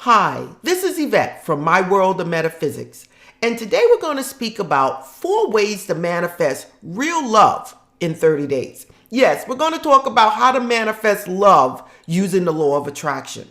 Hi, this is Yvette from My World of Metaphysics, and today we're going to speak about 4 ways to manifest real love in 30 days. Yes, we're going to talk about how to manifest love using the law of attraction.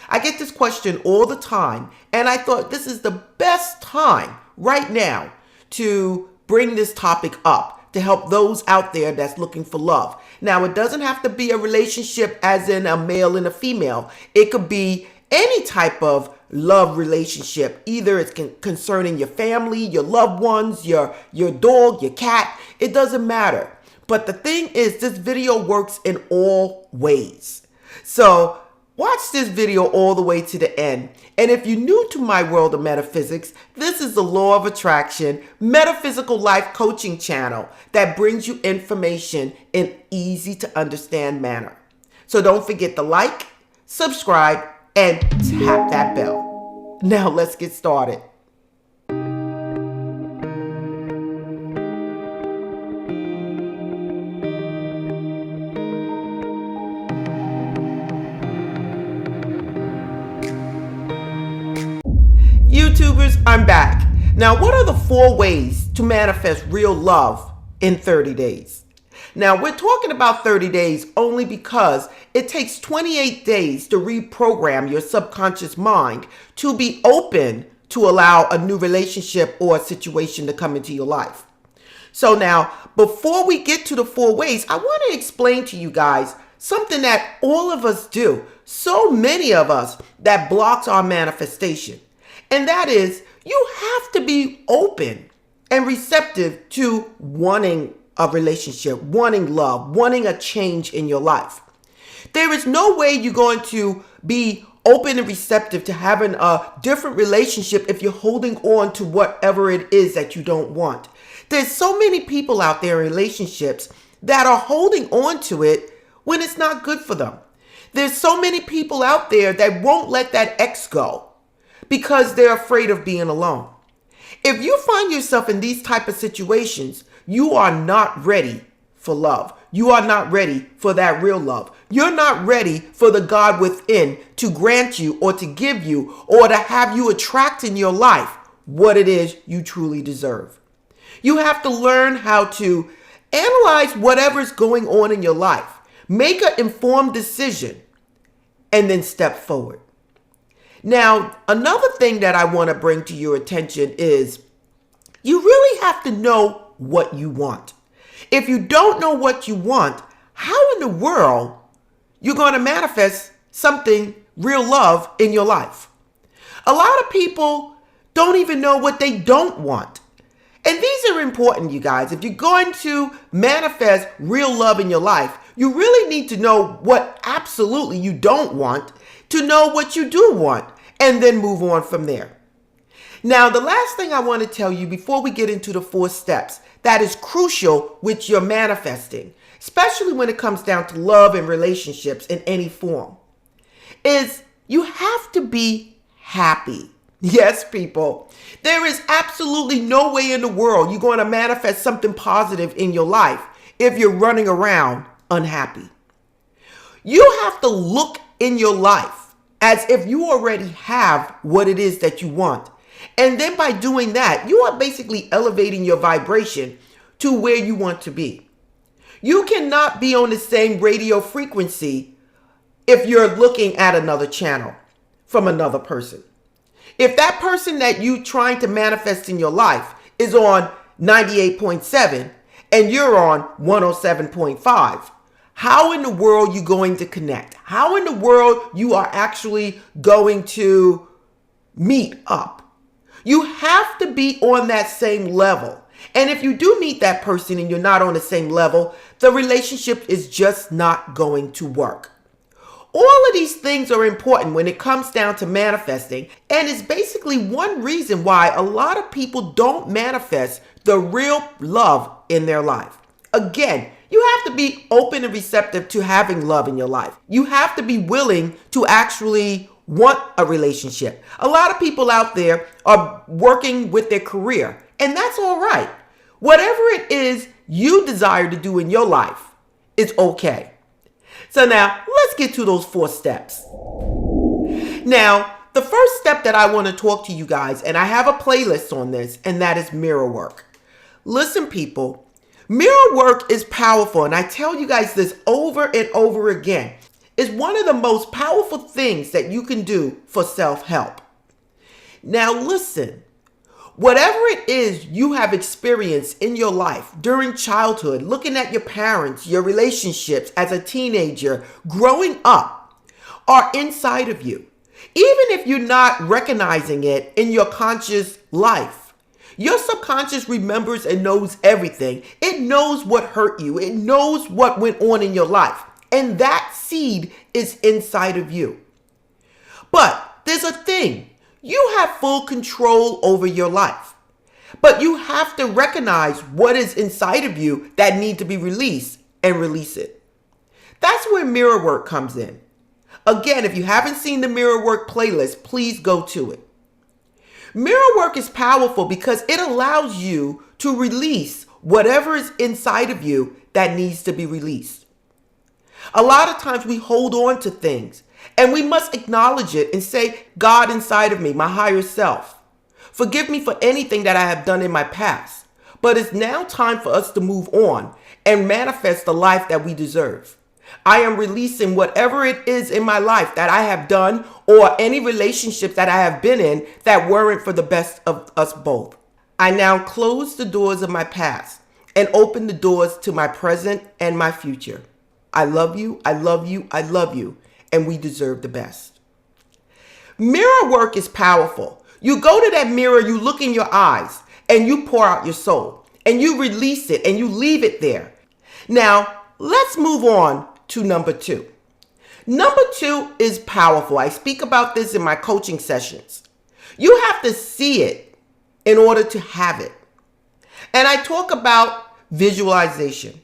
I get this question all the time, and I thought this is the best time right now to bring this topic up to help those out there that's looking for love. Now, it doesn't have to be a relationship as in a male and a female. It could be any type of love relationship. Either it's concerning your family, your loved ones, your dog, your cat. It doesn't matter. But the thing is, this video works in all ways. So watch this video all the way to the end. And if you're new to My World of Metaphysics, this is the Law of Attraction Metaphysical Life Coaching channel that brings you information in easy to understand manner. So don't forget to like, subscribe, and tap that bell. Now let's get started. YouTubers, I'm back. Now, what are the 4 ways to manifest real love in 30 days? Now, we're talking about 30 days only because it takes 28 days to reprogram your subconscious mind to be open to allow a new relationship or a situation to come into your life. So now, before we get to the 4 ways, I want to explain to you guys something that all of us do, so many of us, that blocks our manifestation. And that is, you have to be open and receptive to wanting a relationship, wanting love, wanting a change in your life. There is no way you're going to be open and receptive to having a different relationship if you're holding on to whatever it is that you don't want. There's so many people out there in relationships that are holding on to it when it's not good for them. There's so many people out there that won't let that ex go because they're afraid of being alone. If you find yourself in these type of situations, you are not ready for love. You are not ready for that real love. You're not ready for the God within to grant you or to give you or to have you attract in your life what it is you truly deserve. You have to learn how to analyze whatever's going on in your life, make an informed decision, and then step forward. Now, another thing that I want to bring to your attention is you really have to know what you want. If you don't know what you want, how in the world you're going to manifest something, real love, in your life? A lot of people don't even know what they don't want. And these are important, you guys. If you're going to manifest real love in your life, you really need to know what absolutely you don't want to know what you do want, and then move on from there. Now, the last thing I want to tell you before we get into the 4 steps that is crucial with your manifesting, especially when it comes down to love and relationships in any form, is you have to be happy. Yes, people, there is absolutely no way in the world you're going to manifest something positive in your life if you're running around unhappy. You have to look in your life as if you already have what it is that you want. And then by doing that, you are basically elevating your vibration to where you want to be. You cannot be on the same radio frequency if you're looking at another channel from another person. If that person that you trying to manifest in your life is on 98.7 and you're on 107.5, how in the world are you going to connect? How in the world you are actually going to meet up? You have to be on that same level. And if you do meet that person and you're not on the same level, the relationship is just not going to work. All of these things are important when it comes down to manifesting, and it's basically one reason why a lot of people don't manifest the real love in their life. Again, you have to be open and receptive to having love in your life. You have to be willing to actually want a relationship. A lot of people out there are working with their career, and that's all right. Whatever it is you desire to do in your life is okay. So now let's get to those 4 steps. Now, The first step that I want to talk to you guys, and I have a playlist on this, and that is mirror work. Listen, people, mirror work is powerful, and I tell you guys this over and over again. It's one of the most powerful things that you can do for self-help. Now listen, whatever it is you have experienced in your life during childhood, looking at your parents, your relationships as a teenager, growing up, are inside of you. Even if you're not recognizing it in your conscious life, your subconscious remembers and knows everything. It knows what hurt you. It knows what went on in your life. And that seed is inside of you. But there's a thing. You have full control over your life. But you have to recognize what is inside of you that need to be released and release it. That's where mirror work comes in. Again, if you haven't seen the mirror work playlist, please go to it. Mirror work is powerful because it allows you to release whatever is inside of you that needs to be released. A lot of times we hold on to things and we must acknowledge it and say, God inside of me, my higher self, forgive me for anything that I have done in my past. But it's now time for us to move on and manifest the life that we deserve. I am releasing whatever it is in my life that I have done or any relationship that I have been in that weren't for the best of us both. I now close the doors of my past and open the doors to my present and my future. I love you, I love you, I love you, and we deserve the best. Mirror work is powerful. You go to that mirror, you look in your eyes, and you pour out your soul, and you release it, and you leave it there. Now, let's move on to number 2. Number 2 is powerful. I speak about this in my coaching sessions. You have to see it in order to have it. And I talk about visualization.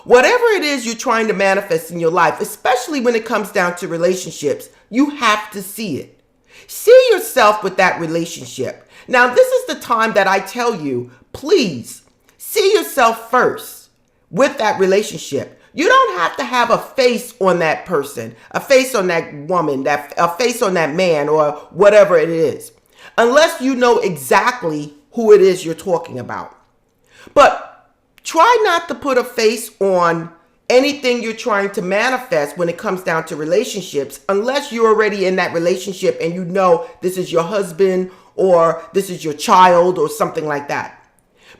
Whatever it is you're trying to manifest in your life, especially when it comes down to relationships, you have to see it. See yourself with that relationship. Now, this is the time that I tell you, please see yourself first with that relationship. You don't have to have a face on that person, a face on that woman, a face on that man, or whatever it is, unless you know exactly who it is you're talking about. But try not to put a face on anything you're trying to manifest when it comes down to relationships, unless you're already in that relationship and you know this is your husband or this is your child or something like that.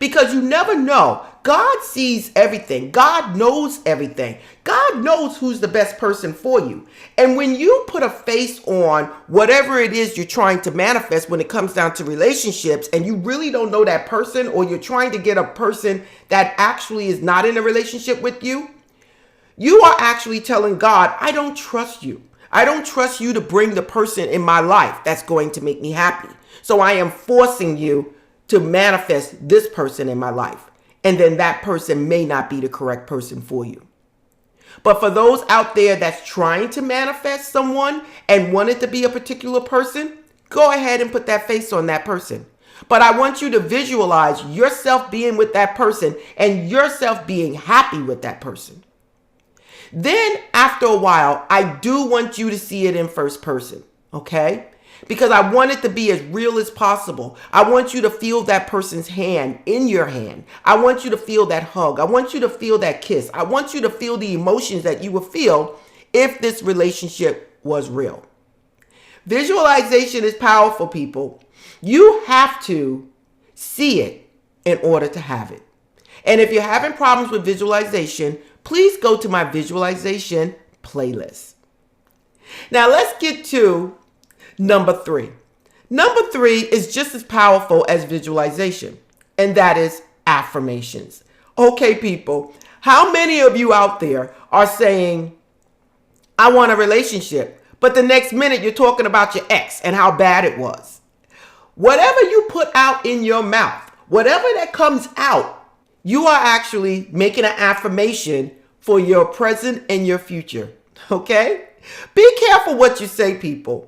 Because you never know. God sees everything. God knows everything. God knows who's the best person for you. And when you put a face on whatever it is you're trying to manifest when it comes down to relationships, and you really don't know that person, or you're trying to get a person that actually is not in a relationship with you, you are actually telling God, I don't trust you. I don't trust you to bring the person in my life that's going to make me happy. So I am forcing you to manifest this person in my life. And then that person may not be the correct person for you. But for those out there that's trying to manifest someone and want it to be a particular person, go ahead and put that face on that person. But I want you to visualize yourself being with that person and yourself being happy with that person. Then after a while, I do want you to see it in first person, okay? Because I want it to be as real as possible. I want you to feel that person's hand in your hand. I want you to feel that hug. I want you to feel that kiss. I want you to feel the emotions that you would feel if this relationship was real. Visualization is powerful, people. You have to see it in order to have it. And if you're having problems with visualization, please go to my visualization playlist. Now let's get to number 3. Number 3 is just as powerful as visualization, and that is affirmations. Okay, people, how many of you out there are saying, I want a relationship, but the next minute you're talking about your ex and how bad it was? Whatever you put out in your mouth, whatever that comes out, you are actually making an affirmation for your present and your future, okay? Be careful what you say, people.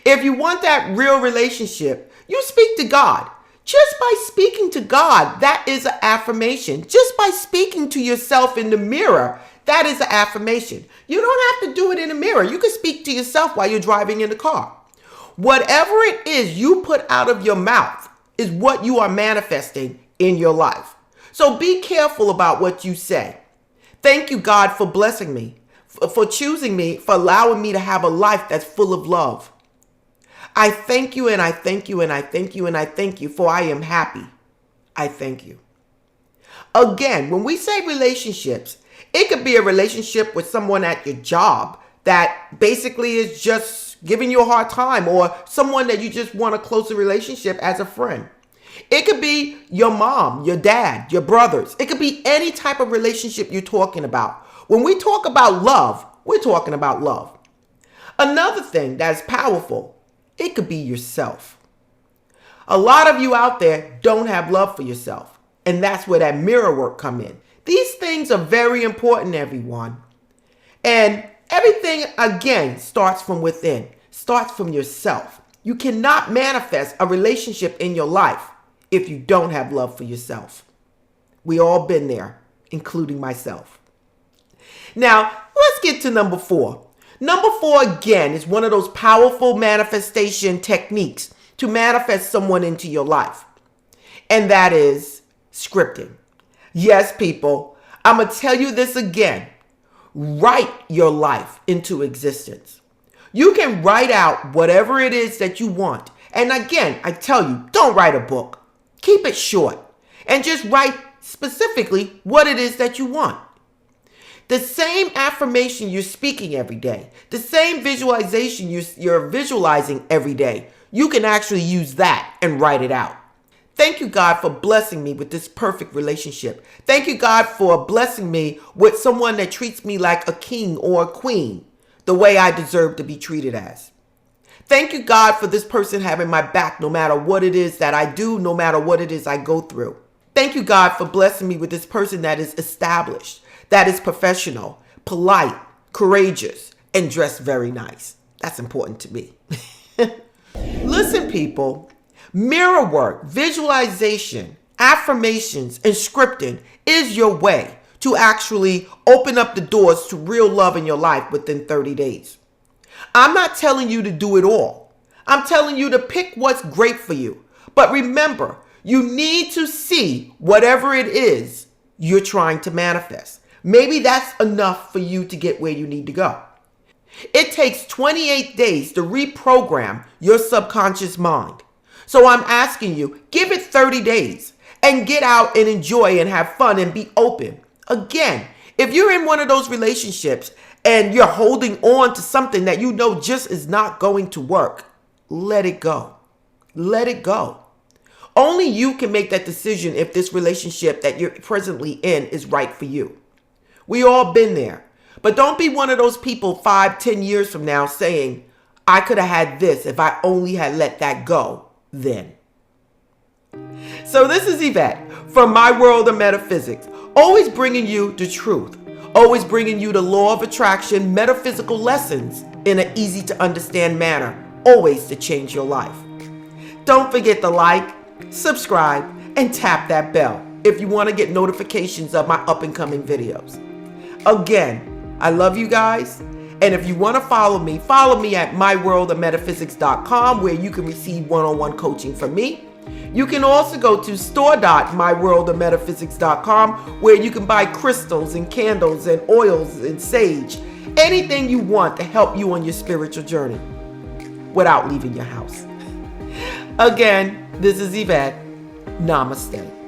If you want that real relationship, you speak to God. Just by speaking to God, that is an affirmation. Just by speaking to yourself in the mirror, that is an affirmation. You don't have to do it in the mirror. You can speak to yourself while you're driving in the car. Whatever it is you put out of your mouth is what you are manifesting in your life. So be careful about what you say. Thank you, God, for blessing me, for choosing me, for allowing me to have a life that's full of love. I thank you and I thank you and I thank you and I thank you, for I am happy. I thank you. Again, when we say relationships, it could be a relationship with someone at your job that basically is just giving you a hard time, or someone that you just want a closer relationship as a friend. It could be your mom, your dad, your brothers. It could be any type of relationship you're talking about. When we talk about love, we're talking about love. Another thing that's powerful, it could be yourself. A lot of you out there don't have love for yourself, and that's where that mirror work come in. These things are very important, everyone. And everything, again, starts from within, starts from yourself. You cannot manifest a relationship in your life if you don't have love for yourself. We all been there, including myself. Now, let's get to number 4. Number 4, again, is one of those powerful manifestation techniques to manifest someone into your life. And that is scripting. Yes, people, I'm going to tell you this again. Write your life into existence. You can write out whatever it is that you want. And again, I tell you, don't write a book. Keep it short and just write specifically what it is that you want. The same affirmation you're speaking every day, the same visualization you're visualizing every day, you can actually use that and write it out. Thank you, God, for blessing me with this perfect relationship. Thank you, God, for blessing me with someone that treats me like a king or a queen, the way I deserve to be treated as. Thank you, God, for this person having my back no matter what it is that I do, no matter what it is I go through. Thank you, God, for blessing me with this person that is established, that is professional, polite, courageous, and dressed very nice. That's important to me. Listen, people, mirror work, visualization, affirmations, and scripting is your way to actually open up the doors to real love in your life within 30 days. I'm not telling you to do it all. I'm telling you to pick what's great for you. But remember, you need to see whatever it is you're trying to manifest. Maybe that's enough for you to get where you need to go. It takes 28 days to reprogram your subconscious mind. So I'm asking you, give it 30 days and get out and enjoy and have fun and be open. Again, if you're in one of those relationships and you're holding on to something that you know just is not going to work, let it go. Let it go. Only you can make that decision if this relationship that you're presently in is right for you. We all been there. But don't be one of those people 5-10 years from now saying, I could have had this if I only had let that go then. So this is Yvette from My World of Metaphysics, always bringing you the truth, always bringing you the law of attraction, metaphysical lessons in an easy to understand manner, always to change your life. Don't forget to like, subscribe, and tap that bell if you want to get notifications of my up and coming videos. Again, I love you guys. And if you want to follow me at myworldofmetaphysics.com, where you can receive one-on-one coaching from me. You can also go to store.myworldofmetaphysics.com, where you can buy crystals and candles and oils and sage, anything you want to help you on your spiritual journey without leaving your house. Again, this is Yvette. Namaste.